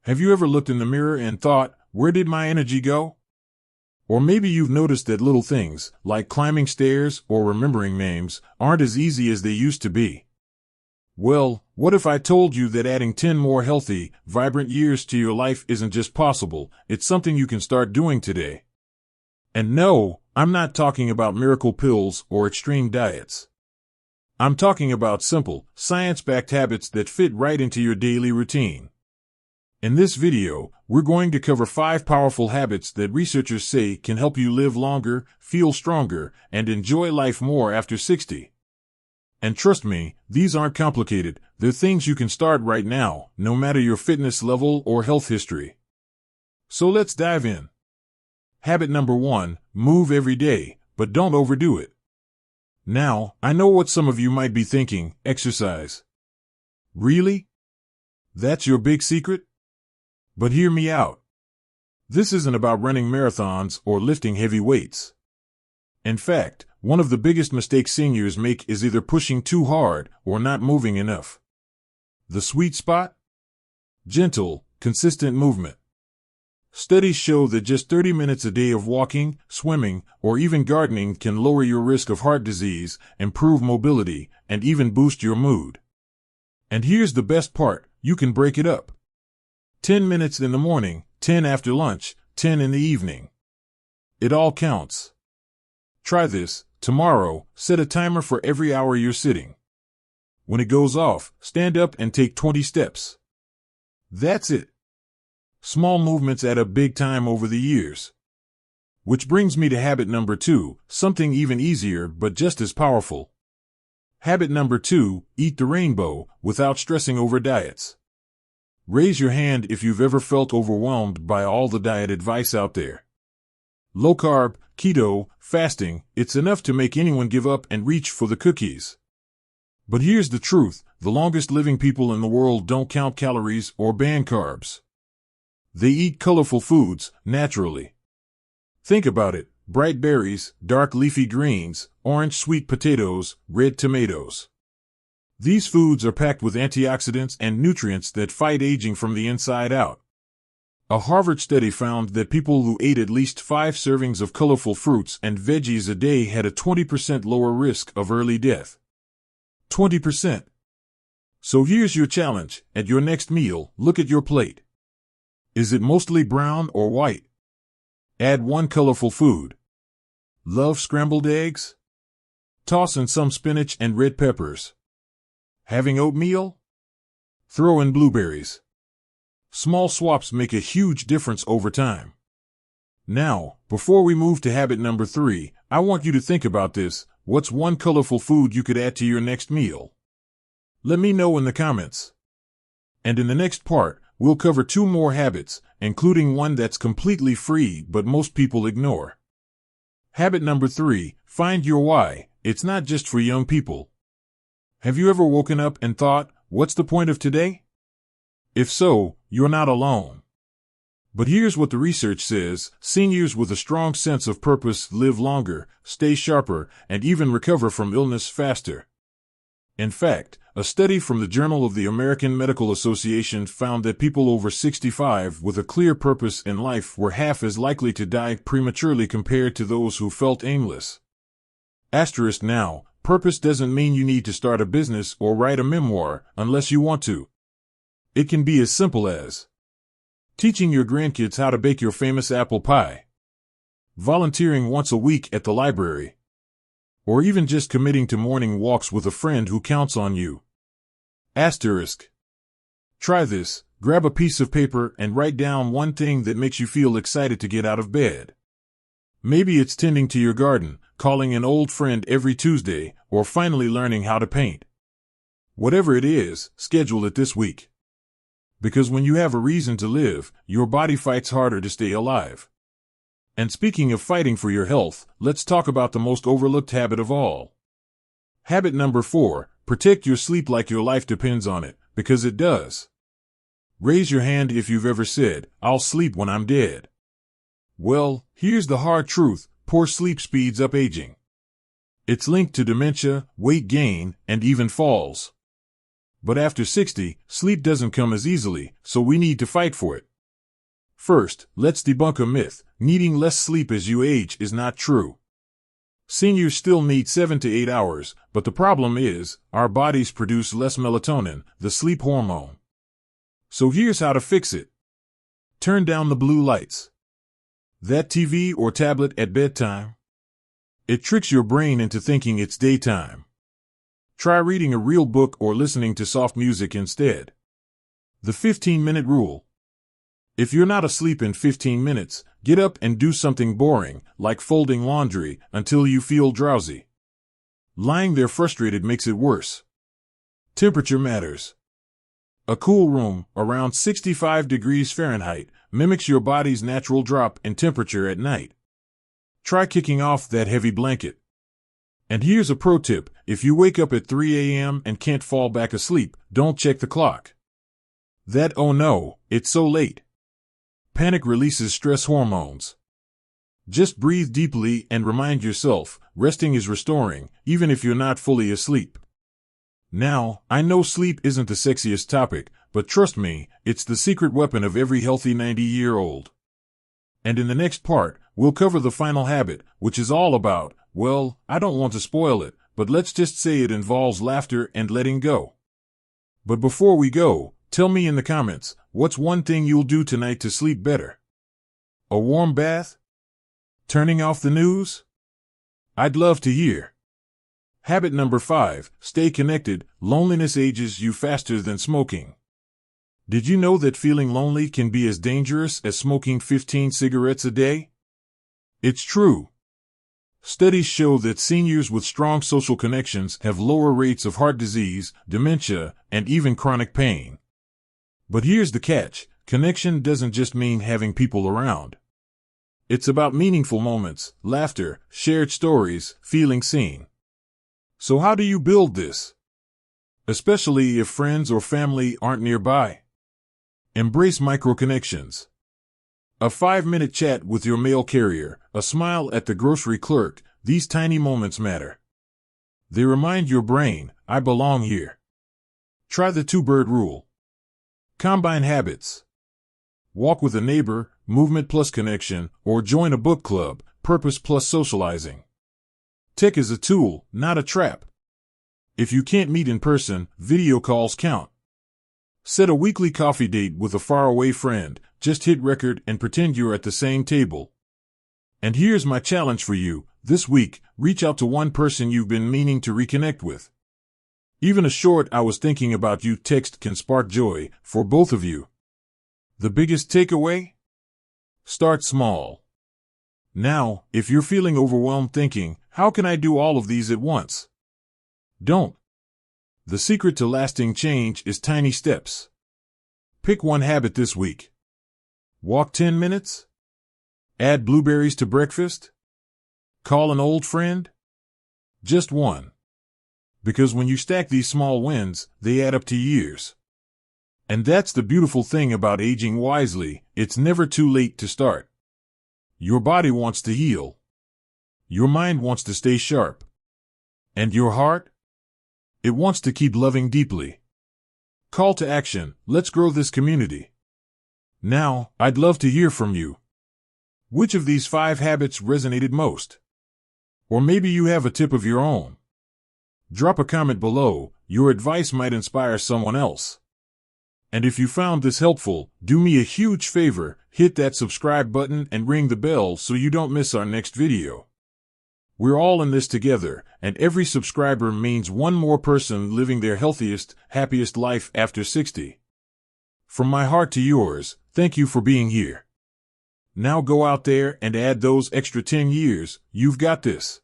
Have you ever looked in the mirror and thought, where did my energy go? Or maybe you've noticed that little things, like climbing stairs or remembering names, aren't as easy as they used to be. Well, what if I told you that adding 10 more healthy, vibrant years to your life isn't just possible, it's something you can start doing today? And no, I'm not talking about miracle pills or extreme diets. I'm talking about simple, science-backed habits that fit right into your daily routine. In this video, we're going to cover 5 powerful habits that researchers say can help you live longer, feel stronger, and enjoy life more after 60. And trust me, these aren't complicated. They're things you can start right now, no matter your fitness level or health history. So let's dive in. Habit number 1, move every day, but don't overdo it. Now, I know what some of you might be thinking, exercise. Really? That's your big secret? But hear me out. This isn't about running marathons or lifting heavy weights. In fact, one of the biggest mistakes seniors make is either pushing too hard or not moving enough. The sweet spot? Gentle, consistent movement. Studies show that just 30 minutes a day of walking, swimming, or even gardening can lower your risk of heart disease, improve mobility, and even boost your mood. And here's the best part, you can break it up. 10 minutes in the morning, 10 after lunch, 10 in the evening. It all counts. Try this. Tomorrow, set a timer for every hour you're sitting. When it goes off, stand up and take 20 steps. That's it. Small movements add up big time over the years. Which brings me to habit number 2, something even easier but just as powerful. Habit number 2, eat the rainbow without stressing over diets. Raise your hand if you've ever felt overwhelmed by all the diet advice out there. Low carb, keto, fasting, it's enough to make anyone give up and reach for the cookies. But here's the truth, the longest living people in the world don't count calories or ban carbs. They eat colorful foods, naturally. Think about it, bright berries, dark leafy greens, orange sweet potatoes, red tomatoes. These foods are packed with antioxidants and nutrients that fight aging from the inside out. A Harvard study found that people who ate at least 5 servings of colorful fruits and veggies a day had a 20% lower risk of early death. 20%. So here's your challenge. At your next meal, look at your plate. Is it mostly brown or white? Add 1 colorful food. Love scrambled eggs? Toss in some spinach and red peppers. Having oatmeal? Throw in blueberries. Small swaps make a huge difference over time. Now, before we move to habit number 3, I want you to think about this. What's one colorful food you could add to your next meal? Let me know in the comments. And in the next part, we'll cover 2 more habits, including one that's completely free but most people ignore. Habit number 3, find your why. It's not just for young people. Have you ever woken up and thought, what's the point of today? If so, you're not alone. But here's what the research says, seniors with a strong sense of purpose live longer, stay sharper, and even recover from illness faster. In fact, a study from the Journal of the American Medical Association found that people over 65 with a clear purpose in life were half as likely to die prematurely compared to those who felt aimless. Asterisk now, purpose doesn't mean you need to start a business or write a memoir, unless you want to. It can be as simple as teaching your grandkids how to bake your famous apple pie, volunteering once a week at the library, or even just committing to morning walks with a friend who counts on you. Asterisk. Try this, grab a piece of paper and write down one thing that makes you feel excited to get out of bed. Maybe it's tending to your garden, calling an old friend every Tuesday, or finally learning how to paint. Whatever it is, schedule it this week. Because when you have a reason to live, your body fights harder to stay alive. And speaking of fighting for your health, let's talk about the most overlooked habit of all. Habit number 4, protect your sleep like your life depends on it, because it does. Raise your hand if you've ever said, I'll sleep when I'm dead. Well, here's the hard truth, poor sleep speeds up aging. It's linked to dementia, weight gain, and even falls. But after 60, sleep doesn't come as easily, so we need to fight for it. First, let's debunk a myth. Needing less sleep as you age is not true. Seniors still need 7 to 8 hours, but the problem is, our bodies produce less melatonin, the sleep hormone. So here's how to fix it. Turn down the blue lights. That TV or tablet at bedtime? It tricks your brain into thinking it's daytime. Try reading a real book or listening to soft music instead. The 15-minute rule. If you're not asleep in 15 minutes, get up and do something boring, like folding laundry, until you feel drowsy. Lying there frustrated makes it worse. Temperature matters. A cool room, around 65 degrees Fahrenheit, mimics your body's natural drop in temperature at night. Try kicking off that heavy blanket. And here's a pro tip: if you wake up at 3 a.m. and can't fall back asleep, don't check the clock. That "oh no, it's so late" panic releases stress hormones. Just breathe deeply and remind yourself, resting is restoring, even if you're not fully asleep. Now, I know sleep isn't the sexiest topic, but trust me, it's the secret weapon of every healthy 90-year-old. And in the next part, we'll cover the final habit, which is all about, well, I don't want to spoil it, but let's just say it involves laughter and letting go. But before we go, tell me in the comments, what's one thing you'll do tonight to sleep better? A warm bath? Turning off the news? I'd love to hear. Habit number 5, stay connected. Loneliness ages you faster than smoking. Did you know that feeling lonely can be as dangerous as smoking 15 cigarettes a day? It's true. Studies show that seniors with strong social connections have lower rates of heart disease, dementia, and even chronic pain. But here's the catch: connection doesn't just mean having people around. It's about meaningful moments, laughter, shared stories, feeling seen. So how do you build this? Especially if friends or family aren't nearby. Embrace micro-connections. A 5-minute chat with your mail carrier, a smile at the grocery clerk, these tiny moments matter. They remind your brain, I belong here. Try the 2-bird rule. Combine habits. Walk with a neighbor, movement plus connection, or join a book club, purpose plus socializing. Tech is a tool, not a trap. If you can't meet in person, video calls count. Set a weekly coffee date with a faraway friend. Just hit record and pretend you're at the same table. And here's my challenge for you. This week, reach out to one person you've been meaning to reconnect with. Even a short "I was thinking about you" text can spark joy for both of you. The biggest takeaway? Start small. Now, if you're feeling overwhelmed thinking, how can I do all of these at once? Don't. The secret to lasting change is tiny steps. Pick one habit this week. Walk 10 minutes? Add blueberries to breakfast? Call an old friend? Just one. Because when you stack these small wins, they add up to years. And that's the beautiful thing about aging wisely, it's never too late to start. Your body wants to heal. Your mind wants to stay sharp. And your heart? It wants to keep loving deeply. Call to action, let's grow this community. Now, I'd love to hear from you. Which of these 5 habits resonated most? Or maybe you have a tip of your own. Drop a comment below, your advice might inspire someone else. And if you found this helpful, do me a huge favor, hit that subscribe button and ring the bell so you don't miss our next video. We're all in this together, and every subscriber means one more person living their healthiest, happiest life after 60. From my heart to yours, thank you for being here. Now go out there and add those extra 10 years. You've got this.